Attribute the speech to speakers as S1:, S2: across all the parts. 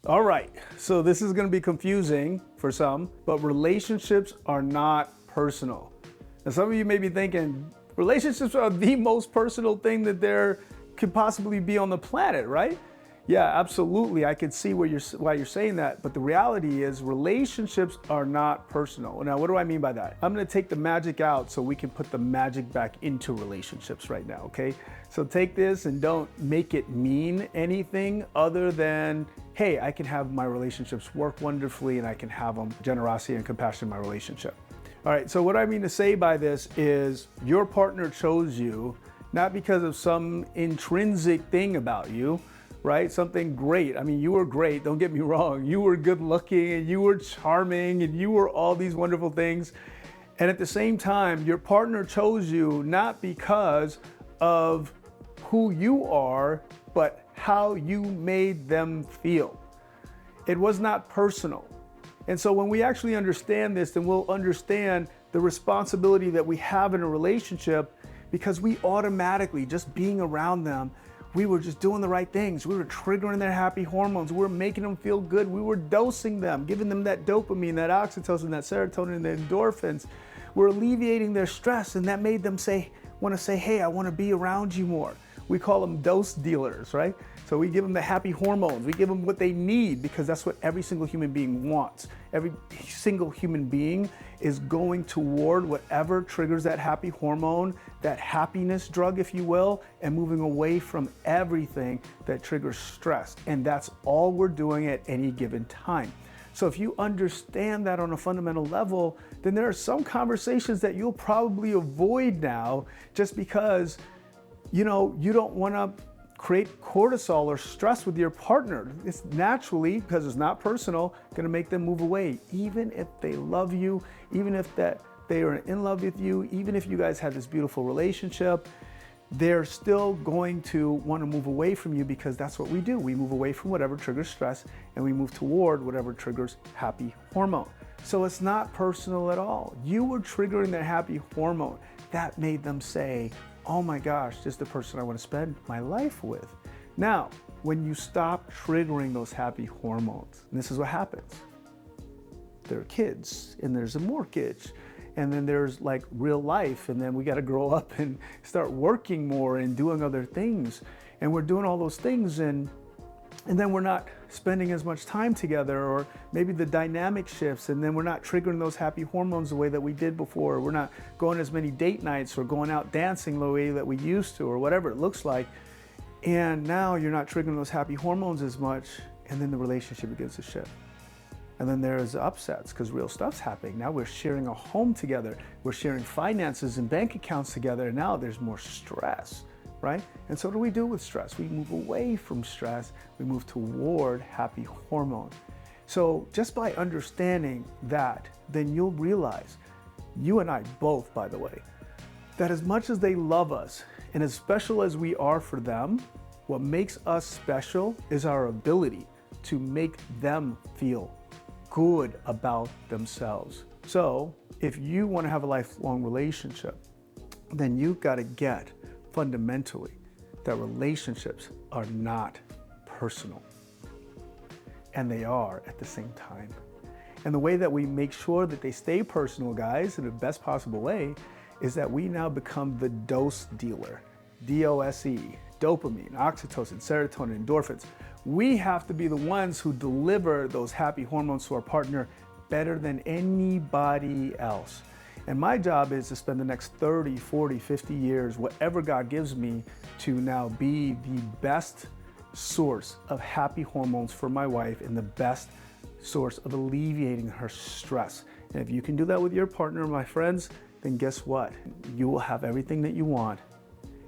S1: All right, so this is gonna be confusing for some, but relationships are not personal. Now, some of you may be thinking, relationships are the most personal thing that there could possibly be on the planet, right? Yeah, absolutely. I could see why you're saying that, but the reality is relationships are not personal. Now, what do I mean by that? I'm gonna take the magic out so we can put the magic back into relationships right now, okay? So take this and don't make it mean anything other than, hey, I can have my relationships work wonderfully and I can have them generosity and compassion in my relationship. All right, so what I mean to say by this is your partner chose you not because of some intrinsic thing about you, right? Something great. I mean, you were great, don't get me wrong. You were good looking and you were charming and you were all these wonderful things. And at the same time, your partner chose you not because of who you are, but how you made them feel. It was not personal. And so when we actually understand this, then we'll understand the responsibility that we have in a relationship, because we automatically, just being around them, we were just doing the right things. We were triggering their happy hormones. We were making them feel good. We were dosing them, giving them that dopamine, that oxytocin, that serotonin, the endorphins. We're alleviating their stress, and that made them want to say, hey, I want to be around you more. We call them dose dealers, right? So we give them the happy hormones. We give them what they need, because that's what every single human being wants. Every single human being is going toward whatever triggers that happy hormone, that happiness drug, if you will, and moving away from everything that triggers stress. And that's all we're doing at any given time. So if you understand that on a fundamental level, then there are some conversations that you'll probably avoid now, just because you don't want to create cortisol or stress with your partner. It's naturally, because it's not personal, going to make them move away. Even if they love you, even if they are in love with you, even if you guys have this beautiful relationship, they're still going to want to move away from you, because that's what we do. We move away from whatever triggers stress and we move toward whatever triggers happy hormone. So it's not personal at all. You were triggering their happy hormone. That made them say, oh my gosh, this is the person I want to spend my life with. Now, when you stop triggering those happy hormones, and this is what happens. There are kids, and there's a mortgage, and then there's like real life, and then we got to grow up and start working more and doing other things. And we're doing all those things, and then we're not spending as much time together, or maybe the dynamic shifts, and then we're not triggering those happy hormones the way that we did before. We're not going as many date nights or going out dancing the way that we used to, or whatever it looks like. And now you're not triggering those happy hormones as much, and then the relationship begins to shift. And then there's upsets, because real stuff's happening. Now we're sharing a home together. We're sharing finances and bank accounts together, and now there's more stress. Right? And so what do we do with stress? We move away from stress, we move toward happy hormone. So just by understanding that, then you'll realize, you and I both, by the way, that as much as they love us and as special as we are for them, what makes us special is our ability to make them feel good about themselves. So if you want to have a lifelong relationship, then you've got to get fundamentally that relationships are not personal, and they are at the same time. And the way that we make sure that they stay personal, guys, in the best possible way, is that we now become the dose dealer. D.O.S.E, dopamine, oxytocin, serotonin, endorphins. We have to be the ones who deliver those happy hormones to our partner better than anybody else. And my job is to spend the next 30, 40, 50 years, whatever God gives me, to now be the best source of happy hormones for my wife and the best source of alleviating her stress. And if you can do that with your partner, my friends, then guess what? You will have everything that you want,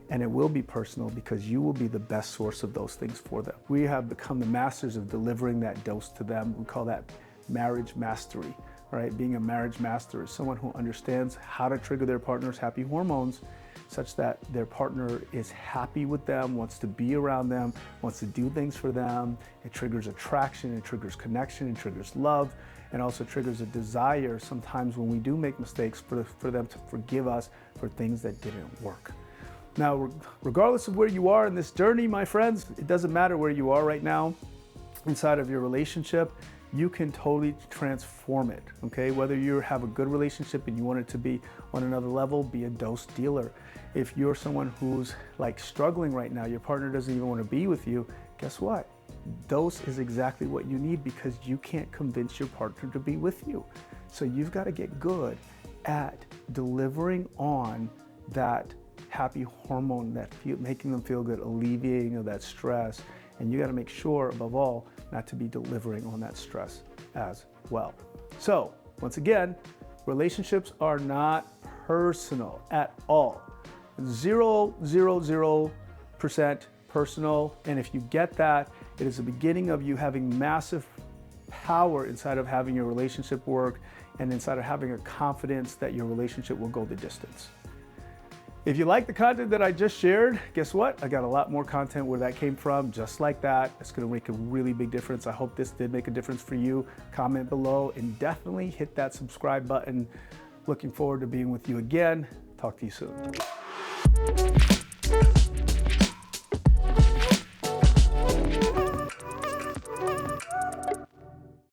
S1: and it will be personal, because you will be the best source of those things for them. We have become the masters of delivering that dose to them. We call that marriage mastery. Right? Being a marriage master is someone who understands how to trigger their partner's happy hormones such that their partner is happy with them, wants to be around them, wants to do things for them. It triggers attraction, it triggers connection, it triggers love, and also triggers a desire sometimes when we do make mistakes for them to forgive us for things that didn't work. Now, regardless of where you are in this journey, my friends, it doesn't matter where you are right now. inside of your relationship, you can totally transform it, okay? Whether you have a good relationship and you want it to be on another level, be a dose dealer. If you're someone who's like struggling right now, your partner doesn't even want to be with you, guess what? Dose is exactly what you need, because you can't convince your partner to be with you. So you've got to get good at delivering on that happy hormone, that making them feel good, alleviating of that stress. And you got to make sure, above all, not to be delivering on that stress as well. So once again, relationships are not personal at all. 0.000% personal. And if you get that, it is the beginning of you having massive power inside of having your relationship work and inside of having a confidence that your relationship will go the distance. If you like the content that I just shared, guess what? I got a lot more content where that came from, just like that. It's gonna make a really big difference. I hope this did make a difference for you. Comment below and definitely hit that subscribe button. Looking forward to being with you again. Talk to you soon.